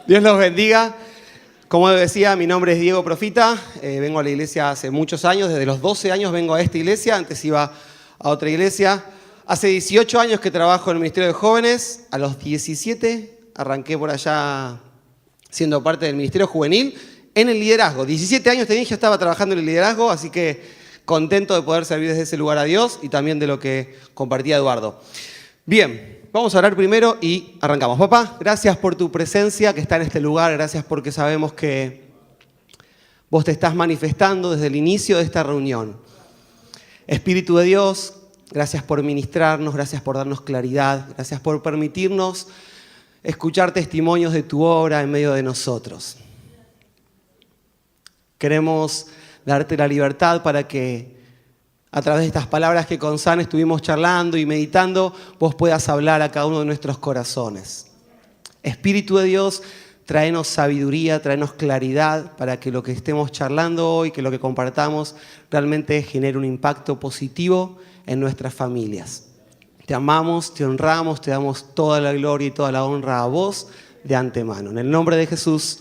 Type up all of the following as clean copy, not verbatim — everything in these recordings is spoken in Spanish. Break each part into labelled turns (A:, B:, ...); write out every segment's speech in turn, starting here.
A: Dios los bendiga. Como decía, mi nombre es Diego Profita. Vengo a la iglesia hace muchos años. Desde los 12 años vengo a esta iglesia. Antes iba a otra iglesia. Hace 18 años que trabajo en el Ministerio de Jóvenes. A los 17 arranqué por allá siendo parte del Ministerio Juvenil en el liderazgo. 17 años tenía y ya estaba trabajando en el liderazgo, así que contento de poder servir desde ese lugar a Dios y también de lo que compartía Eduardo. Bien, vamos a orar primero y arrancamos. Papá, gracias por tu presencia que está en este lugar. Gracias porque sabemos que vos te estás manifestando desde el inicio de esta reunión. Espíritu de Dios, gracias por ministrarnos, gracias por darnos claridad, gracias por permitirnos escuchar testimonios de tu obra en medio de nosotros. Queremos darte la libertad para que a través de estas palabras que con San estuvimos charlando y meditando, vos puedas hablar a cada uno de nuestros corazones. Espíritu de Dios, tráenos sabiduría, tráenos claridad para que lo que estemos charlando hoy, que lo que compartamos, realmente genere un impacto positivo en nuestras familias. Te amamos, te honramos, te damos toda la gloria y toda la honra a vos de antemano. En el nombre de Jesús,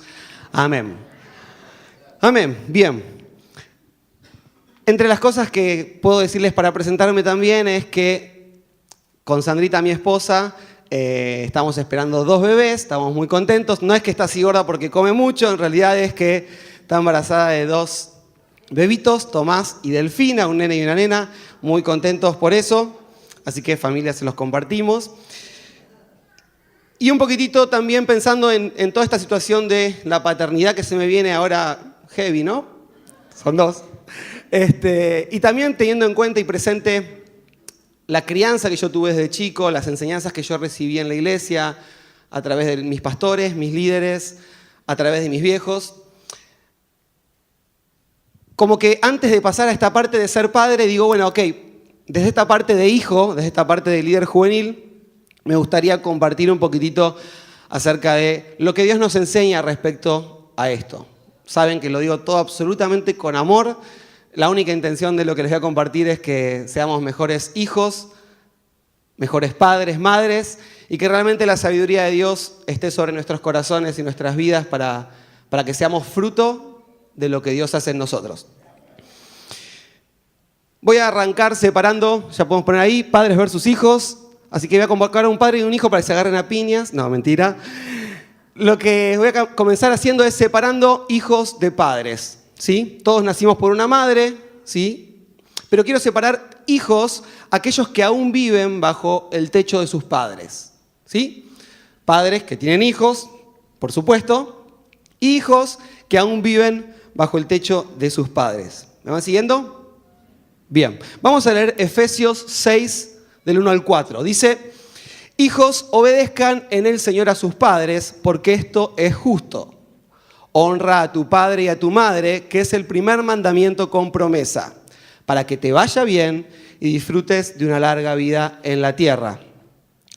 A: amén. Amén. Bien. Entre las cosas que puedo decirles para presentarme también es que con Sandrita, mi esposa, estamos esperando 2 bebés, estamos muy contentos. No es que está así gorda porque come mucho, en realidad es que está embarazada de 2 bebitos, Tomás y Delfina, un nene y una nena, muy contentos por eso. Así que familia, se los compartimos. Y un poquitito también pensando en toda esta situación de la paternidad que se me viene ahora heavy, ¿no? Son 2. Y también teniendo en cuenta y presente la crianza que yo tuve desde chico, las enseñanzas que yo recibí en la iglesia, a través de mis pastores, mis líderes, a través de mis viejos. Como que antes de pasar a esta parte de ser padre, digo, bueno, ok, desde esta parte de hijo, desde esta parte de líder juvenil, me gustaría compartir un poquitito acerca de lo que Dios nos enseña respecto a esto. Saben que lo digo todo absolutamente con amor. La única intención de lo que les voy a compartir es que seamos mejores hijos, mejores padres, madres, y que realmente la sabiduría de Dios esté sobre nuestros corazones y nuestras vidas para que seamos fruto de lo que Dios hace en nosotros. Voy a arrancar separando, ya podemos poner ahí, padres versus hijos. Así que voy a convocar a un padre y un hijo para que se agarren a piñas. No, mentira. Lo que voy a comenzar haciendo es separando hijos de padres. ¿Sí? Todos nacimos por una madre, ¿sí? Pero quiero separar hijos, aquellos que aún viven bajo el techo de sus padres, ¿sí? Padres que tienen hijos, por supuesto, hijos que aún viven bajo el techo de sus padres. ¿Me van siguiendo? Bien, vamos a leer Efesios 6, del 1 al 4. Dice: hijos, obedezcan en el Señor a sus padres, porque esto es justo. Honra a tu padre y a tu madre, que es el primer mandamiento con promesa, para que te vaya bien y disfrutes de una larga vida en la tierra.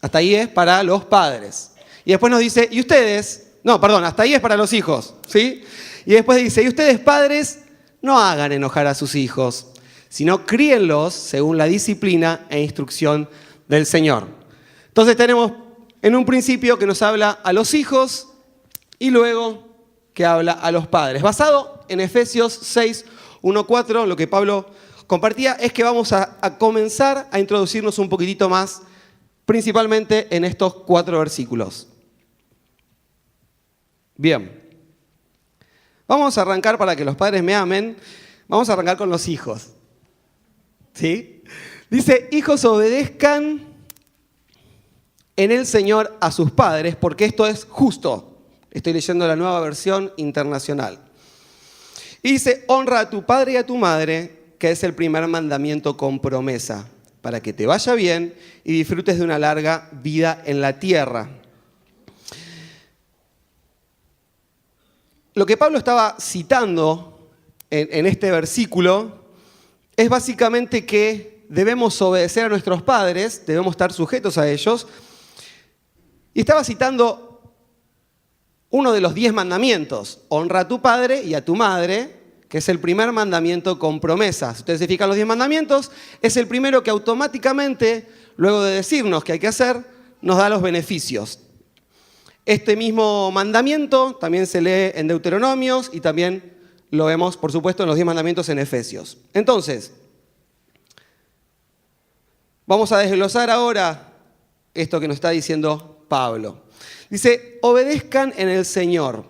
A: Hasta ahí es para los padres. Y después nos dice, y ustedes, no, perdón, hasta ahí es para los hijos, ¿sí? Y después dice, y ustedes padres, no hagan enojar a sus hijos, sino críenlos según la disciplina e instrucción del Señor. Entonces tenemos en un principio que nos habla a los hijos y luego que habla a los padres. Basado en Efesios 6, 1, 4, lo que Pablo compartía es que vamos a comenzar a introducirnos un poquitito más, principalmente en estos 4 versículos. Bien. Vamos a arrancar, para que los padres me amen, vamos a arrancar con los hijos. ¿Sí? Dice, hijos, obedezcan en el Señor a sus padres, porque esto es justo. Estoy leyendo la Nueva Versión Internacional. Y dice, honra a tu padre y a tu madre, que es el primer mandamiento con promesa, para que te vaya bien y disfrutes de una larga vida en la tierra. Lo que Pablo estaba citando en este versículo es básicamente que debemos obedecer a nuestros padres, debemos estar sujetos a ellos. Y estaba citando uno de los 10 mandamientos, honra a tu padre y a tu madre, que es el primer mandamiento con promesa. Si ustedes se fijan los 10 mandamientos, es el primero que automáticamente, luego de decirnos qué hay que hacer, nos da los beneficios. Este mismo mandamiento también se lee en Deuteronomios y también lo vemos, por supuesto, en los 10 mandamientos en Efesios. Entonces, vamos a desglosar ahora esto que nos está diciendo Pablo. Dice, obedezcan en el Señor.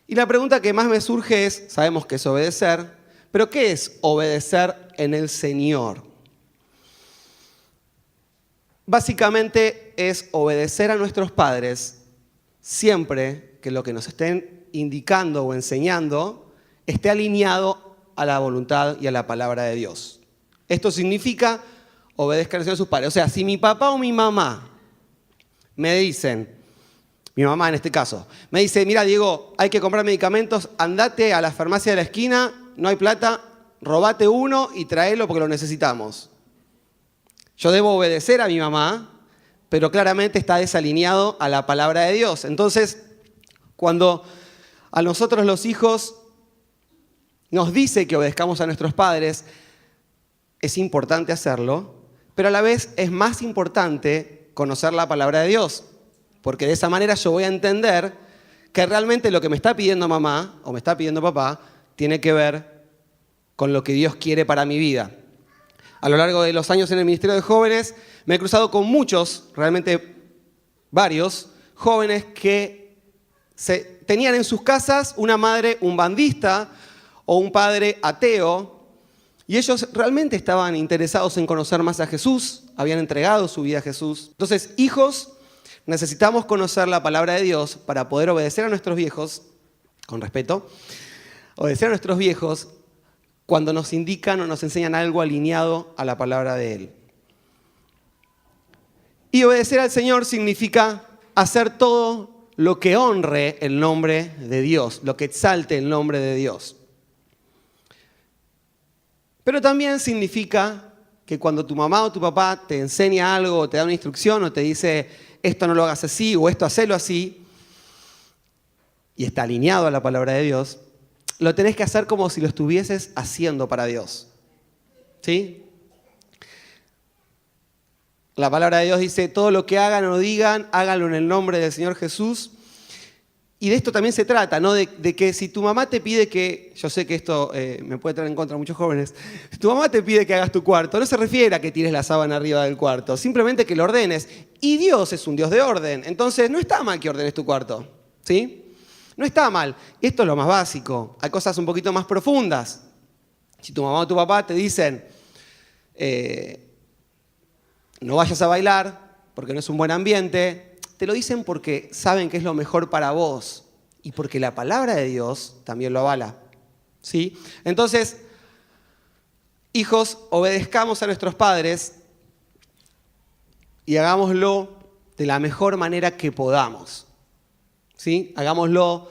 A: Y la pregunta que más me surge es, sabemos que es obedecer, pero ¿qué es obedecer en el Señor? Básicamente es obedecer a nuestros padres siempre que lo que nos estén indicando o enseñando esté alineado a la voluntad y a la palabra de Dios. Esto significa obedezcan a sus padres. O sea, si mi papá o mi mamá me dicen, mi mamá en este caso, me dice, mira Diego, hay que comprar medicamentos, andate a la farmacia de la esquina, no hay plata, robate uno y tráelo porque lo necesitamos. Yo debo obedecer a mi mamá, pero claramente está desalineado a la palabra de Dios. Entonces, cuando a nosotros los hijos nos dice que obedezcamos a nuestros padres, es importante hacerlo, pero a la vez es más importante conocer la palabra de Dios, porque de esa manera yo voy a entender que realmente lo que me está pidiendo mamá o me está pidiendo papá tiene que ver con lo que Dios quiere para mi vida. A lo largo de los años en el Ministerio de Jóvenes me he cruzado con muchos, realmente varios, jóvenes que tenían en sus casas una madre umbandista o un padre ateo y ellos realmente estaban interesados en conocer más a Jesús, habían entregado su vida a Jesús. Entonces, hijos, necesitamos conocer la palabra de Dios para poder obedecer a nuestros viejos, con respeto, obedecer a nuestros viejos cuando nos indican o nos enseñan algo alineado a la palabra de Él. Y obedecer al Señor significa hacer todo lo que honre el nombre de Dios, lo que exalte el nombre de Dios. Pero también significa que cuando tu mamá o tu papá te enseña algo, o te da una instrucción, o te dice esto no lo hagas así, o esto hacelo así, y está alineado a la palabra de Dios, lo tenés que hacer como si lo estuvieses haciendo para Dios. ¿Sí? La palabra de Dios dice, todo lo que hagan o digan, háganlo en el nombre del Señor Jesús. Y de esto también se trata, ¿no? De que si tu mamá te pide que, yo sé que esto me puede traer en contra a muchos jóvenes, si tu mamá te pide que hagas tu cuarto, no se refiere a que tires la sábana arriba del cuarto, simplemente que lo ordenes. Y Dios es un Dios de orden, entonces no está mal que ordenes tu cuarto, ¿sí? No está mal. Esto es lo más básico. Hay cosas un poquito más profundas. Si tu mamá o tu papá te dicen, no vayas a bailar porque no es un buen ambiente, te lo dicen porque saben que es lo mejor para vos y porque la palabra de Dios también lo avala. ¿Sí? Entonces, hijos, obedezcamos a nuestros padres y hagámoslo de la mejor manera que podamos. ¿Sí? Hagámoslo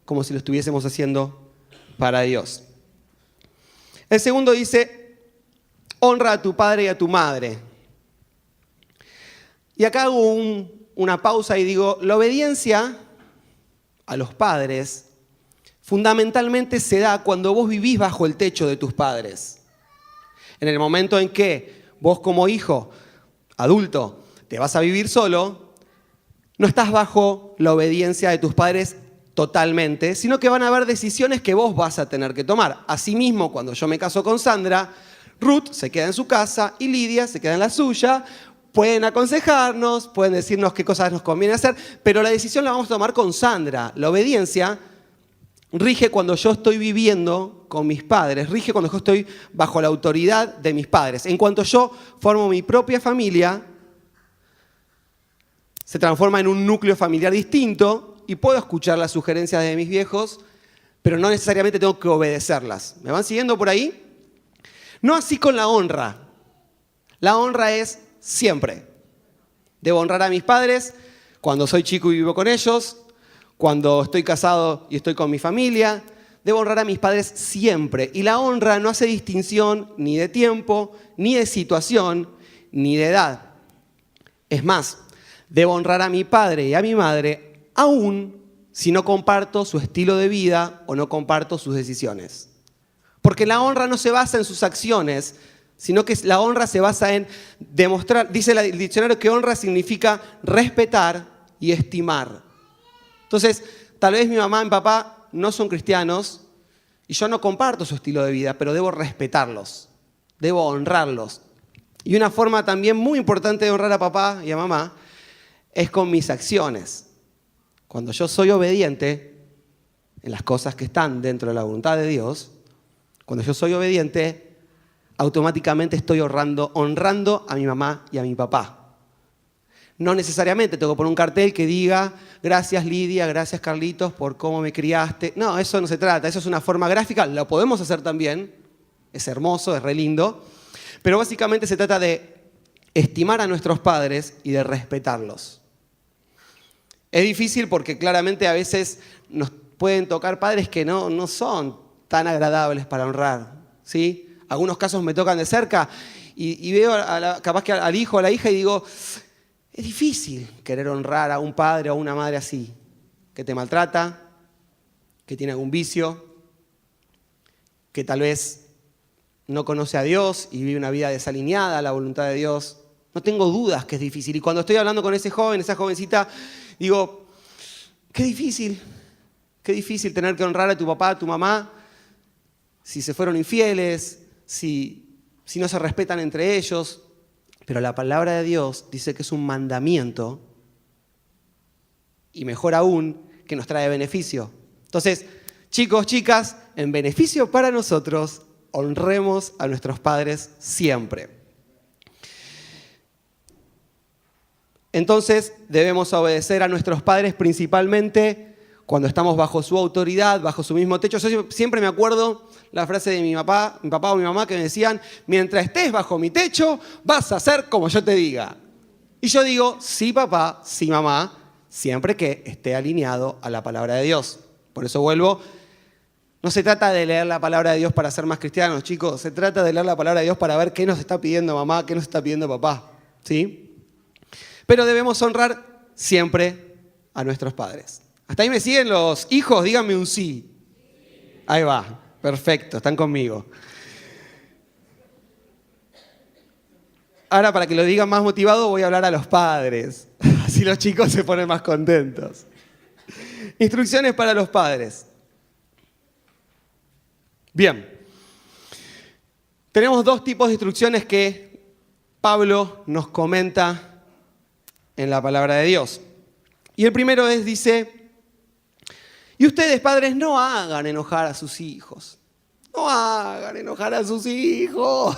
A: como si lo estuviésemos haciendo para Dios. El segundo dice, honra a tu padre y a tu madre. Y acá hago una pausa y digo, la obediencia a los padres fundamentalmente se da cuando vos vivís bajo el techo de tus padres. En el momento en que vos como hijo adulto te vas a vivir solo, no estás bajo la obediencia de tus padres totalmente, sino que van a haber decisiones que vos vas a tener que tomar. Asimismo, cuando yo me caso con Sandra, Ruth se queda en su casa y Lidia se queda en la suya. Pueden aconsejarnos, pueden decirnos qué cosas nos conviene hacer, pero la decisión la vamos a tomar con Sandra. La obediencia rige cuando yo estoy viviendo con mis padres, rige cuando yo estoy bajo la autoridad de mis padres. En cuanto yo formo mi propia familia, se transforma en un núcleo familiar distinto y puedo escuchar las sugerencias de mis viejos, pero no necesariamente tengo que obedecerlas. ¿Me van siguiendo por ahí? No así con la honra. La honra es siempre. Debo honrar a mis padres cuando soy chico y vivo con ellos, cuando estoy casado y estoy con mi familia. Debo honrar a mis padres siempre. Y la honra no hace distinción ni de tiempo, ni de situación, ni de edad. Es más, debo honrar a mi padre y a mi madre aún si no comparto su estilo de vida o no comparto sus decisiones. Porque la honra no se basa en sus acciones, sino que la honra se basa en demostrar, dice el diccionario que honra significa respetar y estimar. Entonces, tal vez mi mamá y mi papá no son cristianos y yo no comparto su estilo de vida, pero debo respetarlos, debo honrarlos. Y una forma también muy importante de honrar a papá y a mamá es con mis acciones. Cuando yo soy obediente en las cosas que están dentro de la voluntad de Dios, cuando yo soy obediente, automáticamente estoy honrando a mi mamá y a mi papá. No necesariamente tengo que poner un cartel que diga gracias Lidia, gracias Carlitos por cómo me criaste. No, eso no se trata, eso es una forma gráfica, lo podemos hacer también, es hermoso, es re lindo, pero básicamente se trata de estimar a nuestros padres y de respetarlos. Es difícil porque claramente a veces nos pueden tocar padres que no son tan agradables para honrar, ¿sí? Algunos casos me tocan de cerca y veo capaz que al hijo o a la hija y digo, es difícil querer honrar a un padre o a una madre así, que te maltrata, que tiene algún vicio, que tal vez no conoce a Dios y vive una vida desalineada a la voluntad de Dios. No tengo dudas que es difícil. Y cuando estoy hablando con ese joven, esa jovencita, digo, qué difícil tener que honrar a tu papá, a tu mamá, si se fueron infieles, si no se respetan entre ellos. Pero la palabra de Dios dice que es un mandamiento y mejor aún, que nos trae beneficio. Entonces, chicos, chicas, en beneficio para nosotros, honremos a nuestros padres siempre. Entonces, debemos obedecer a nuestros padres principalmente cuando estamos bajo su autoridad, bajo su mismo techo. Yo siempre me acuerdo la frase de mi papá o mi mamá que me decían, mientras estés bajo mi techo, vas a hacer como yo te diga. Y yo digo, sí papá, sí mamá, siempre que esté alineado a la palabra de Dios. Por eso vuelvo, no se trata de leer la palabra de Dios para ser más cristianos, chicos, se trata de leer la palabra de Dios para ver qué nos está pidiendo mamá, qué nos está pidiendo papá, ¿sí? Pero debemos honrar siempre a nuestros padres. ¿Hasta ahí me siguen los hijos? Díganme un sí. Ahí va. Perfecto, están conmigo. Ahora, para que lo digan más motivado, voy a hablar a los padres. Así los chicos se ponen más contentos. Instrucciones para los padres. Bien. Tenemos dos tipos de instrucciones que Pablo nos comenta en la palabra de Dios. Y el primero dice, y ustedes, padres, no hagan enojar a sus hijos. No hagan enojar a sus hijos.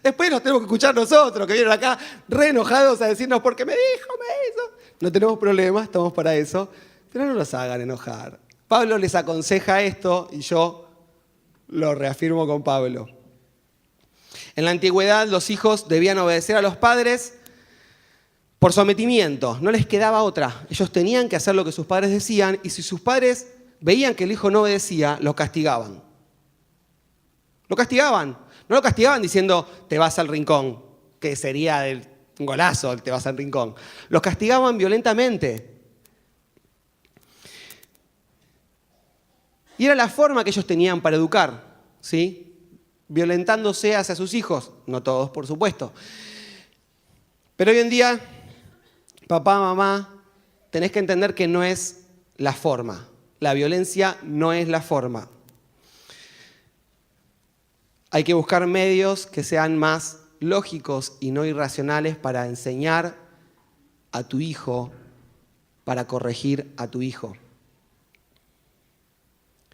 A: Después los tenemos que escuchar nosotros, que vienen acá re enojados a decirnos, porque me dijo, me hizo. No tenemos problema, estamos para eso, pero no los hagan enojar. Pablo les aconseja esto y yo lo reafirmo con Pablo. En la antigüedad los hijos debían obedecer a los padres por sometimiento, no les quedaba otra. Ellos tenían que hacer lo que sus padres decían y si sus padres veían que el hijo no obedecía, lo castigaban. Lo castigaban. No lo castigaban diciendo, te vas al rincón, que sería un golazo, te vas al rincón. Los castigaban violentamente. Y era la forma que ellos tenían para educar, ¿sí? Violentándose hacia sus hijos. No todos, por supuesto. Pero hoy en día, papá, mamá, tenés que entender que no es la forma. La violencia no es la forma. Hay que buscar medios que sean más lógicos y no irracionales para enseñar a tu hijo, para corregir a tu hijo.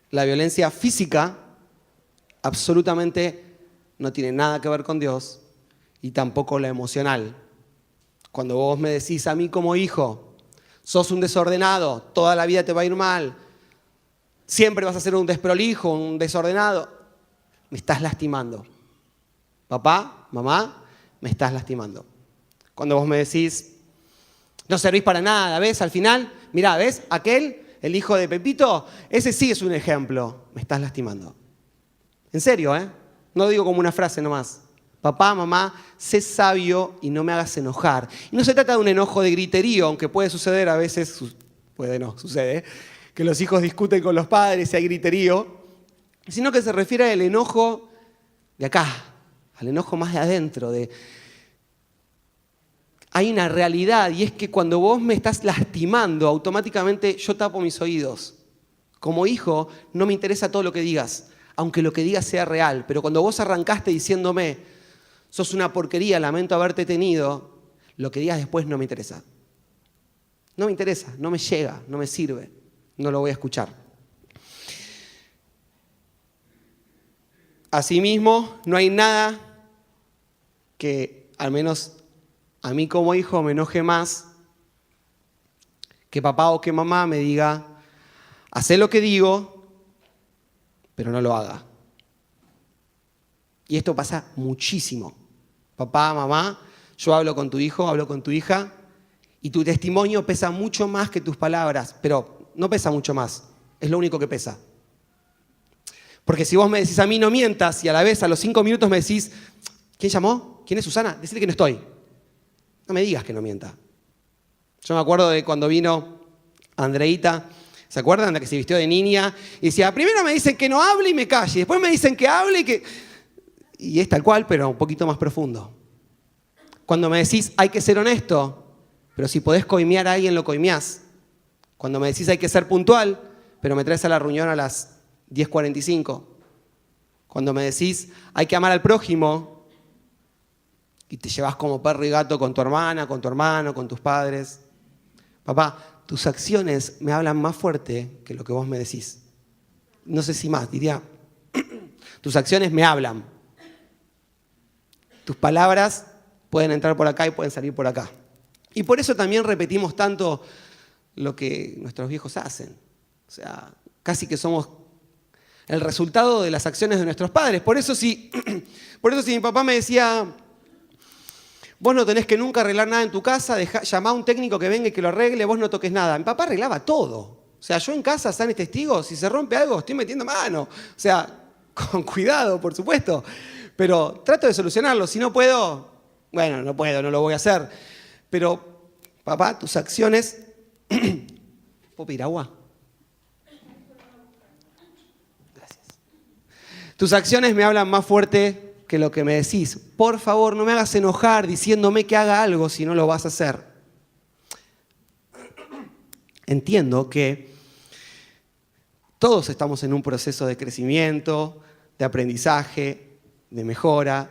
A: La violencia física absolutamente no tiene nada que ver con Dios y tampoco la emocional. Cuando vos me decís a mí como hijo, sos un desordenado, toda la vida te va a ir mal, siempre vas a ser un desprolijo, un desordenado, me estás lastimando. Papá, mamá, me estás lastimando. Cuando vos me decís, no servís para nada, ¿ves? Al final, mirá, ¿ves? Aquel, el hijo de Pepito, ese sí es un ejemplo. Me estás lastimando. En serio, ¿eh? No lo digo como una frase nomás. Papá, mamá, sé sabio y no me hagas enojar. Y no se trata de un enojo de griterío, aunque puede suceder a veces, sucede, que los hijos discuten con los padres y hay griterío, sino que se refiere al enojo de acá, al enojo más de adentro, hay una realidad y es que cuando vos me estás lastimando, automáticamente yo tapo mis oídos. Como hijo, no me interesa todo lo que digas, aunque lo que digas sea real. Pero cuando vos arrancaste diciéndome, sos una porquería, lamento haberte tenido, lo que digas después no me interesa. No me interesa, no me llega, no me sirve, no lo voy a escuchar. Asimismo, no hay nada que, al menos a mí como hijo, me enoje más que papá o que mamá me diga, hacé lo que digo, pero no lo haga. Y esto pasa muchísimo. Papá, mamá, yo hablo con tu hijo, hablo con tu hija, y tu testimonio pesa mucho más que tus palabras, pero no pesa mucho más, es lo único que pesa. Porque si vos me decís a mí no mientas y a la vez a los 5 minutos me decís, ¿quién llamó? ¿Quién es Susana? Decirle que no estoy. No me digas que no mienta. Yo me acuerdo de cuando vino Andreita, ¿se acuerdan? La que se vistió de niña y decía, primero me dicen que no hable y me calle, después me dicen que hable y que... Y es tal cual, pero un poquito más profundo. Cuando me decís, hay que ser honesto, pero si podés coimear a alguien, lo coimeás. Cuando me decís, hay que ser puntual, pero me traes a la reunión a las 10:45. Cuando me decís, hay que amar al prójimo, y te llevas como perro y gato con tu hermana, con tu hermano, con tus padres. Papá, tus acciones me hablan más fuerte que lo que vos me decís. No sé si más, diría, tus acciones me hablan. Tus palabras pueden entrar por acá y pueden salir por acá. Y por eso también repetimos tanto lo que nuestros viejos hacen. O sea, casi que somos el resultado de las acciones de nuestros padres. Por eso si mi papá me decía, vos no tenés que nunca arreglar nada en tu casa, llamá a un técnico que venga y que lo arregle, vos no toques nada. Mi papá arreglaba todo. O sea, yo en casa, sanes testigos, si se rompe algo, estoy metiendo mano. O sea, con cuidado, por supuesto. Pero trato de solucionarlo. Si no puedo, bueno, no puedo, no lo voy a hacer. Pero, papá, tus acciones... ¿Puedo pedir agua? Gracias. Tus acciones me hablan más fuerte que lo que me decís. Por favor, no me hagas enojar diciéndome que haga algo si no lo vas a hacer. Entiendo que todos estamos en un proceso de crecimiento, de aprendizaje, de mejora,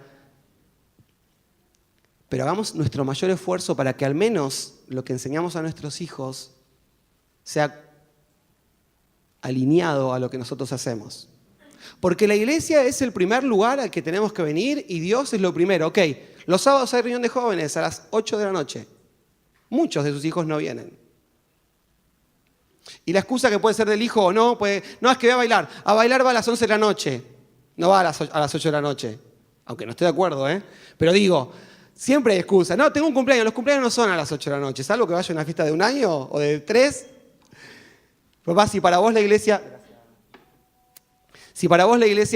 A: pero hagamos nuestro mayor esfuerzo para que al menos lo que enseñamos a nuestros hijos sea alineado a lo que nosotros hacemos. Porque la iglesia es el primer lugar al que tenemos que venir y Dios es lo primero. Ok, los sábados hay reunión de jóvenes a las 8 de la noche. Muchos de sus hijos no vienen. Y la excusa que puede ser del hijo o no, no es que voy a bailar. A bailar va a las 11 de la noche. No va a las 8 de la noche. Aunque no estoy de acuerdo, ¿eh? Pero digo, siempre hay excusa. No, tengo un cumpleaños. Los cumpleaños no son a las 8 de la noche. ¿Salvo que vaya a una fiesta de 1 año o de 3? Papá, si para vos la iglesia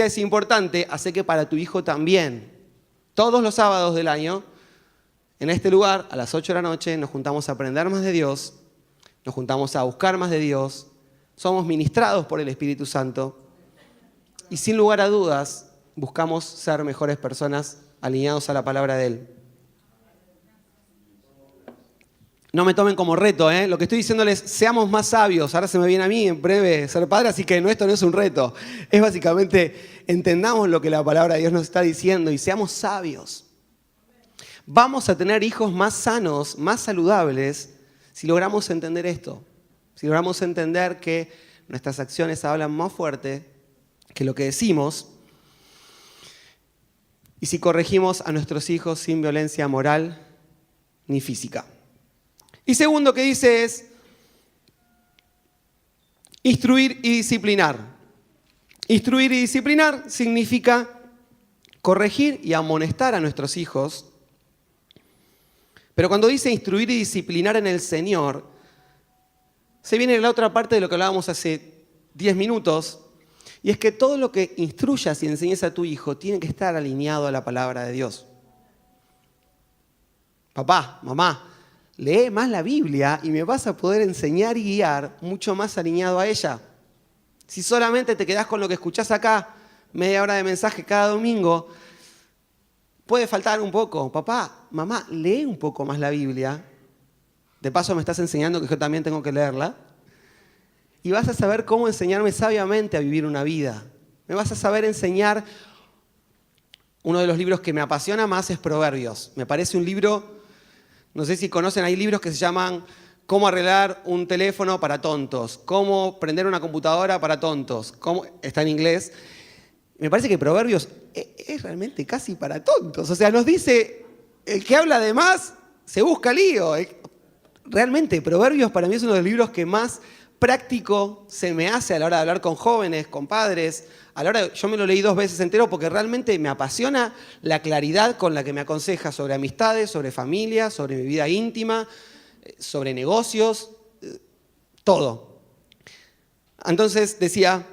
A: es importante, hace que para tu hijo también. Todos los sábados del año, en este lugar, a las 8 de la noche, nos juntamos a aprender más de Dios, nos juntamos a buscar más de Dios, somos ministrados por el Espíritu Santo y sin lugar a dudas buscamos ser mejores personas alineados a la palabra de Él. No me tomen como reto, ¿eh? Lo que estoy diciéndoles, seamos más sabios. Ahora se me viene a mí en breve ser padre, así que esto no es un reto. Es básicamente, entendamos lo que la palabra de Dios nos está diciendo y seamos sabios. Vamos a tener hijos más sanos, más saludables, si logramos entender esto. Si logramos entender que nuestras acciones hablan más fuerte que lo que decimos. Y si corregimos a nuestros hijos sin violencia moral ni física. Y segundo que dice es instruir y disciplinar. Instruir y disciplinar significa corregir y amonestar a nuestros hijos. Pero cuando dice instruir y disciplinar en el Señor, se viene la otra parte de lo que hablábamos hace 10 minutos, y es que todo lo que instruyas y enseñes a tu hijo tiene que estar alineado a la palabra de Dios. Papá, mamá, lee más la Biblia y me vas a poder enseñar y guiar mucho más alineado a ella. Si solamente te quedás con lo que escuchás acá, media hora de mensaje cada domingo, puede faltar un poco. Papá, mamá, lee un poco más la Biblia. De paso me estás enseñando que yo también tengo que leerla. Y vas a saber cómo enseñarme sabiamente a vivir una vida. Me vas a saber enseñar. Uno de los libros que me apasiona más es Proverbios. Me parece un libro, no sé si conocen, hay libros que se llaman Cómo arreglar un teléfono para tontos, Cómo prender una computadora para tontos, está en inglés. Me parece que Proverbios es realmente casi para tontos. O sea, nos dice, el que habla de más se busca lío. Realmente, Proverbios para mí es uno de los libros que más práctico se me hace a la hora de hablar con jóvenes, con padres. Yo me lo leí 2 veces entero porque realmente me apasiona la claridad con la que me aconseja sobre amistades, sobre familia, sobre mi vida íntima, sobre negocios, todo. Entonces decía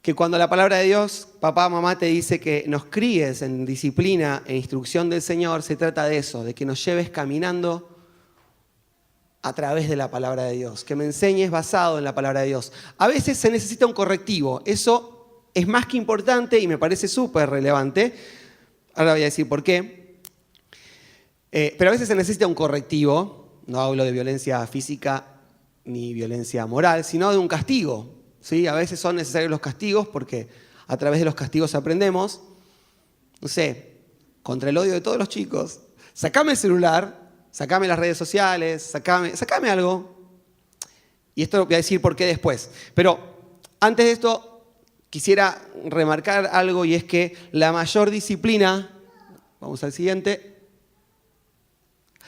A: que cuando la palabra de Dios, papá, mamá, te dice que nos críes en disciplina e instrucción del Señor, se trata de eso, de que nos lleves caminando a través de la palabra de Dios, que me enseñes basado en la palabra de Dios. A veces se necesita un correctivo, eso es más que importante y me parece súper relevante. Ahora voy a decir por qué. Pero a veces se necesita un correctivo, no hablo de violencia física ni violencia moral, sino de un castigo. ¿Sí? A veces son necesarios los castigos porque a través de los castigos aprendemos. No sé, contra el odio de todos los chicos. Sacame el celular. Sacame las redes sociales, sacame algo. Y esto voy a decir por qué después. Pero antes de esto, quisiera remarcar algo y es que la mayor disciplina, vamos al siguiente.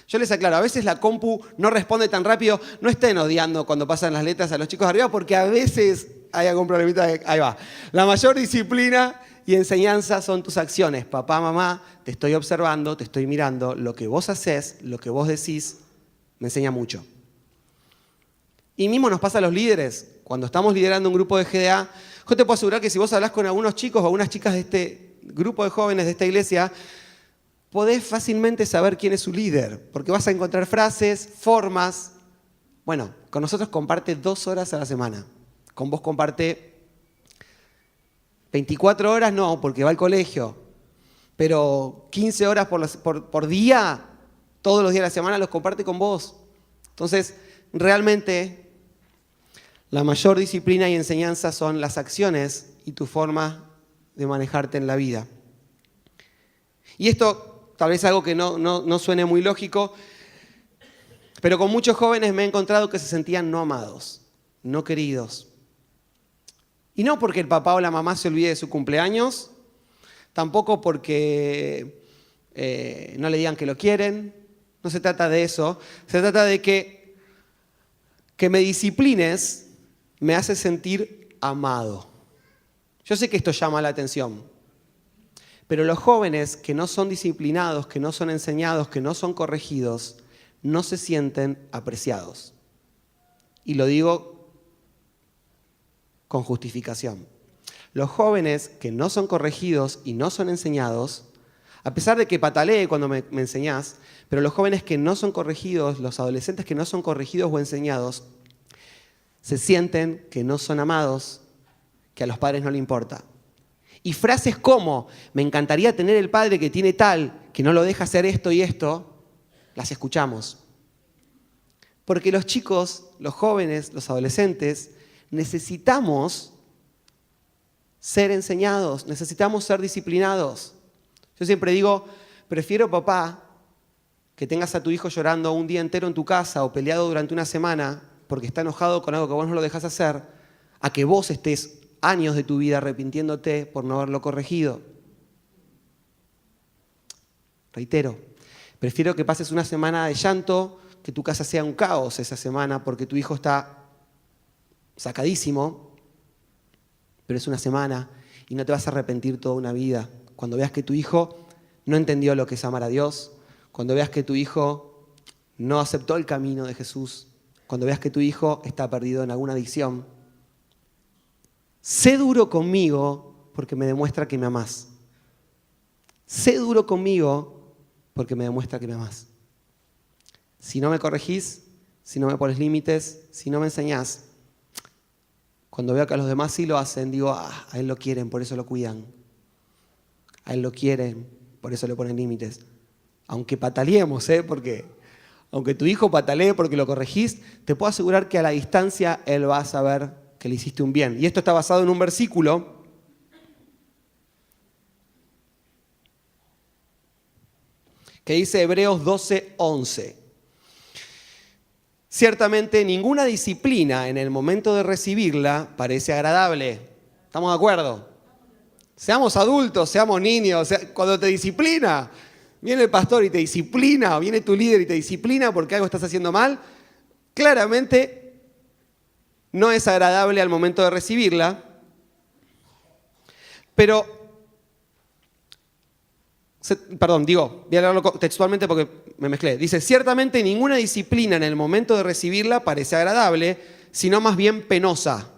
A: Yo les aclaro, a veces la compu no responde tan rápido, no estén odiando cuando pasan las letras a los chicos de arriba porque a veces hay algún problemita. Ahí va. La mayor disciplina y enseñanza son tus acciones. Papá, mamá, te estoy observando, te estoy mirando. Lo que vos haces, lo que vos decís, me enseña mucho. Y mismo nos pasa a los líderes. Cuando estamos liderando un grupo de GDA, yo te puedo asegurar que si vos hablás con algunos chicos o algunas chicas de este grupo de jóvenes de esta iglesia, podés fácilmente saber quién es su líder. Porque vas a encontrar frases, formas. Bueno, con nosotros comparte 2 horas a la semana. Con vos comparte 24 horas no, porque va al colegio, pero 15 horas por día, todos los días de la semana los comparte con vos. Entonces, realmente, la mayor disciplina y enseñanza son las acciones y tu forma de manejarte en la vida. Y esto tal vez es algo que no suene muy lógico, pero con muchos jóvenes me he encontrado que se sentían no amados, no queridos. Y no porque el papá o la mamá se olvide de su cumpleaños, tampoco porque no le digan que lo quieren, no se trata de eso, se trata de que me disciplines me hace sentir amado. Yo sé que esto llama la atención, pero los jóvenes que no son disciplinados, que no son enseñados, que no son corregidos, no se sienten apreciados. Y lo digo con justificación. Los jóvenes que no son corregidos y no son enseñados, a pesar de que patalee cuando me enseñás, pero los jóvenes que no son corregidos, los adolescentes que no son corregidos o enseñados, se sienten que no son amados, que a los padres no les importa. Y frases como, me encantaría tener el padre que tiene tal, que no lo deja hacer esto y esto, las escuchamos. Porque los chicos, los jóvenes, los adolescentes, necesitamos ser enseñados, necesitamos ser disciplinados. Yo siempre digo, prefiero, papá, que tengas a tu hijo llorando un día entero en tu casa o peleado durante una semana porque está enojado con algo que vos no lo dejás hacer, a que vos estés años de tu vida arrepintiéndote por no haberlo corregido. Reitero, prefiero que pases una semana de llanto, que tu casa sea un caos esa semana porque tu hijo está sacadísimo, pero es una semana y no te vas a arrepentir toda una vida. Cuando veas que tu hijo no entendió lo que es amar a Dios, cuando veas que tu hijo no aceptó el camino de Jesús, cuando veas que tu hijo está perdido en alguna adicción, sé duro conmigo porque me demuestra que me amás. Sé duro conmigo porque me demuestra que me amás. Si no me corregís, si no me pones límites, si no me enseñás, cuando veo que a los demás sí lo hacen, digo, a él lo quieren, por eso lo cuidan. A Él lo quieren, por eso le ponen límites. Aunque pataleemos, porque aunque tu hijo patalee porque lo corregís, te puedo asegurar que a la distancia Él va a saber que le hiciste un bien. Y esto está basado en un versículo que dice Hebreos 12:11. Ciertamente ninguna disciplina en el momento de recibirla parece agradable. ¿Estamos de acuerdo? Seamos adultos, seamos niños, cuando te disciplina, viene el pastor y te disciplina, o viene tu líder y te disciplina porque algo estás haciendo mal, claramente no es agradable al momento de recibirla, pero, voy a leerlo textualmente porque me mezclé. Dice, ciertamente ninguna disciplina en el momento de recibirla parece agradable, sino más bien penosa.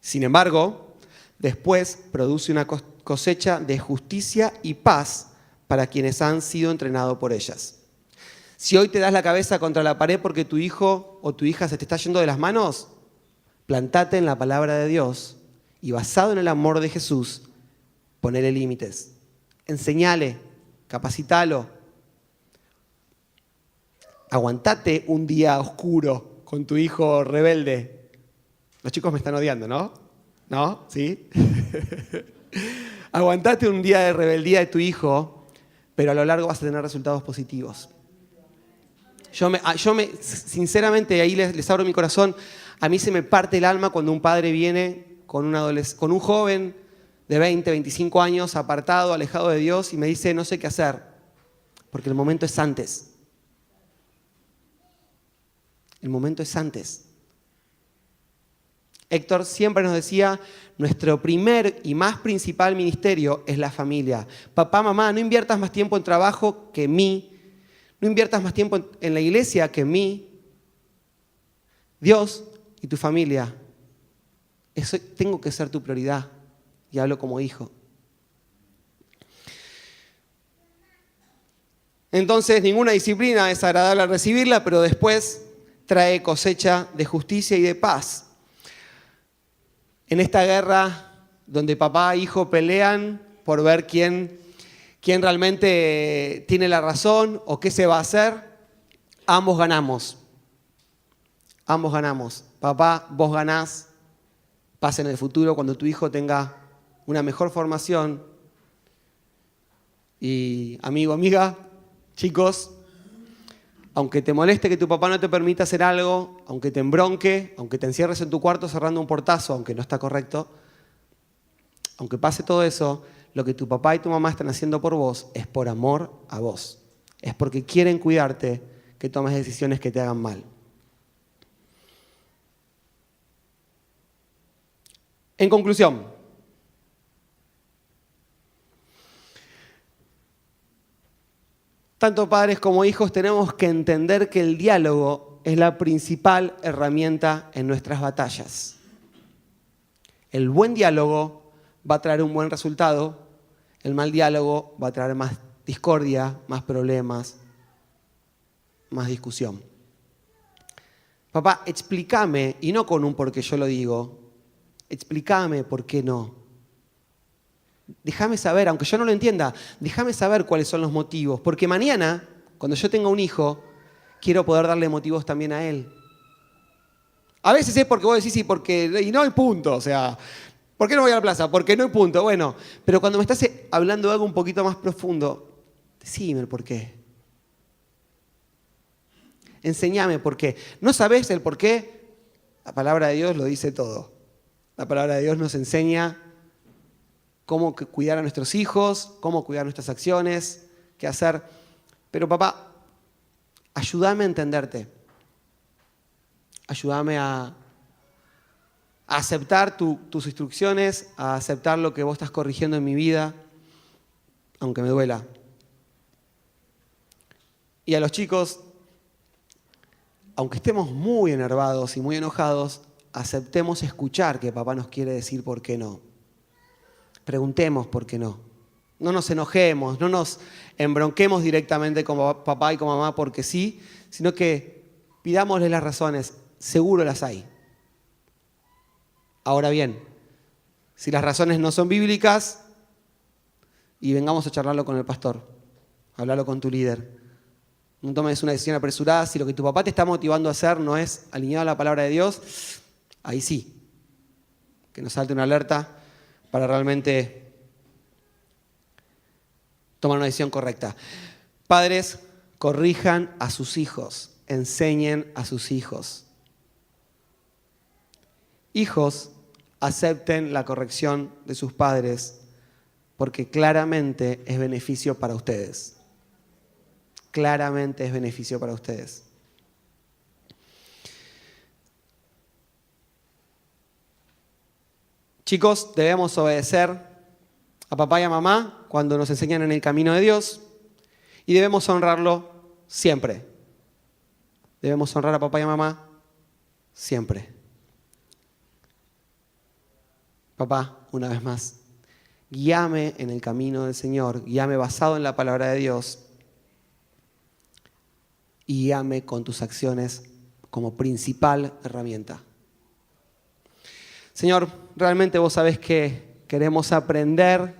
A: Sin embargo, después produce una cosecha de justicia y paz para quienes han sido entrenados por ellas. Si hoy te das la cabeza contra la pared porque tu hijo o tu hija se te está yendo de las manos, plantate en la palabra de Dios y basado en el amor de Jesús, ponele límites. Enseñale, capacitalo. Aguantate un día oscuro con tu hijo rebelde. Los chicos me están odiando, ¿no? ¿No? ¿Sí? Aguantate un día de rebeldía de tu hijo, pero a lo largo vas a tener resultados positivos. Sinceramente, ahí les abro mi corazón, a mí se me parte el alma cuando un padre viene con un joven de 20, 25 años, apartado, alejado de Dios, y me dice, no sé qué hacer, porque el momento es antes. El momento es antes. Héctor siempre nos decía, nuestro primer y más principal ministerio es la familia. Papá, mamá, no inviertas más tiempo en trabajo que en mí. No inviertas más tiempo en la iglesia que en mí. Dios y tu familia. Eso tengo que ser tu prioridad. Y hablo como hijo. Entonces, ninguna disciplina es agradable al recibirla, pero después trae cosecha de justicia y de paz. En esta guerra donde papá e hijo pelean por ver quién realmente tiene la razón o qué se va a hacer, ambos ganamos. Ambos ganamos. Papá, vos ganás. Pasa en el futuro cuando tu hijo tenga una mejor formación. Y amigo, amiga, chicos, aunque te moleste que tu papá no te permita hacer algo, aunque te embronque, aunque te encierres en tu cuarto cerrando un portazo, aunque no está correcto, aunque pase todo eso, lo que tu papá y tu mamá están haciendo por vos es por amor a vos. Es porque quieren cuidarte que tomes decisiones que te hagan mal. En conclusión, tanto padres como hijos tenemos que entender que el diálogo es la principal herramienta en nuestras batallas. El buen diálogo va a traer un buen resultado, el mal diálogo va a traer más discordia, más problemas, más discusión. Papá, explícame, y no con un porque yo lo digo, explícame por qué no. Déjame saber, aunque yo no lo entienda, déjame saber cuáles son los motivos. Porque mañana, cuando yo tenga un hijo, quiero poder darle motivos también a él. A veces es porque vos decís, sí, y no hay punto. O sea, ¿por qué no voy a la plaza? Porque no hay punto. Bueno, pero cuando me estás hablando de algo un poquito más profundo, decime el por qué. Enseñame por qué. ¿No sabés el por qué? La palabra de Dios lo dice todo. La palabra de Dios nos enseña cómo cuidar a nuestros hijos, cómo cuidar nuestras acciones, qué hacer. Pero papá, ayúdame a entenderte. Ayúdame a aceptar tus instrucciones, a aceptar lo que vos estás corrigiendo en mi vida, aunque me duela. Y a los chicos, aunque estemos muy enervados y muy enojados, aceptemos escuchar que papá nos quiere decir por qué no. Preguntemos por qué no. No nos enojemos, no nos embronquemos directamente con papá y con mamá porque sí, sino que pidámosles las razones. Seguro las hay. Ahora bien, si las razones no son bíblicas, y vengamos a charlarlo con el pastor, hablarlo con tu líder. No tomes una decisión apresurada. Si lo que tu papá te está motivando a hacer no es alineado a la palabra de Dios, ahí sí, que nos salte una alerta para realmente tomar una decisión correcta. Padres, corrijan a sus hijos, enseñen a sus hijos. Hijos, acepten la corrección de sus padres, porque claramente es beneficio para ustedes. Claramente es beneficio para ustedes. Chicos, debemos obedecer a papá y a mamá cuando nos enseñan en el camino de Dios y debemos honrarlo siempre. Debemos honrar a papá y a mamá siempre. Papá, una vez más, guíame en el camino del Señor, guíame basado en la palabra de Dios y guíame con tus acciones como principal herramienta. Señor, realmente vos sabés que queremos aprender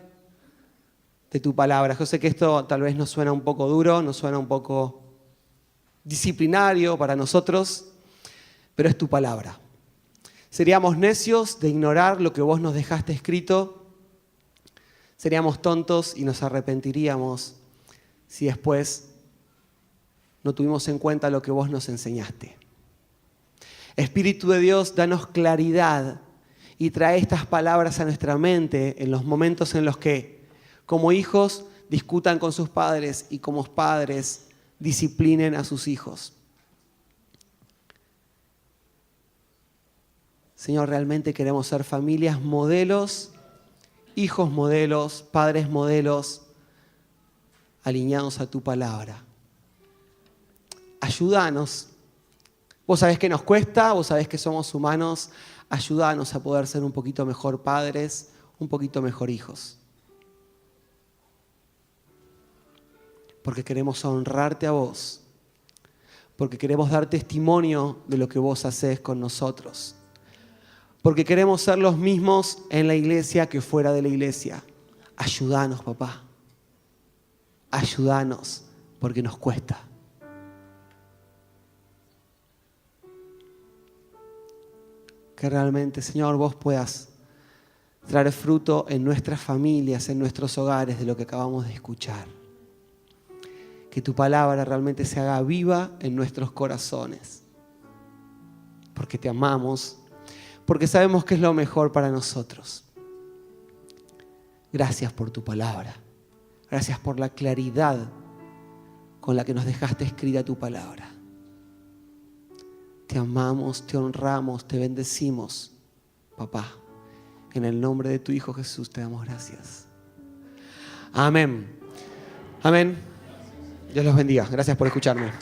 A: de tu palabra. Yo sé que esto tal vez nos suena un poco duro, nos suena un poco disciplinario para nosotros, pero es tu palabra. Seríamos necios de ignorar lo que vos nos dejaste escrito. Seríamos tontos y nos arrepentiríamos si después no tuvimos en cuenta lo que vos nos enseñaste. Espíritu de Dios, danos claridad y trae estas palabras a nuestra mente en los momentos en los que, como hijos, discutan con sus padres y como padres, disciplinen a sus hijos. Señor, realmente queremos ser familias modelos, hijos modelos, padres modelos, alineados a tu palabra. Ayúdanos. Vos sabés que nos cuesta, vos sabés que somos humanos. Ayúdanos a poder ser un poquito mejor padres, un poquito mejor hijos. Porque queremos honrarte a vos. Porque queremos dar testimonio de lo que vos hacés con nosotros. Porque queremos ser los mismos en la iglesia que fuera de la iglesia. Ayúdanos, papá. Ayúdanos, porque nos cuesta. Que realmente, Señor, vos puedas traer fruto en nuestras familias, en nuestros hogares, de lo que acabamos de escuchar. Que tu palabra realmente se haga viva en nuestros corazones. Porque te amamos, porque sabemos que es lo mejor para nosotros. Gracias por tu palabra. Gracias por la claridad con la que nos dejaste escrita tu palabra. Te amamos, te honramos, te bendecimos, papá. En el nombre de tu Hijo Jesús te damos gracias. Amén. Amén. Dios los bendiga. Gracias por escucharme.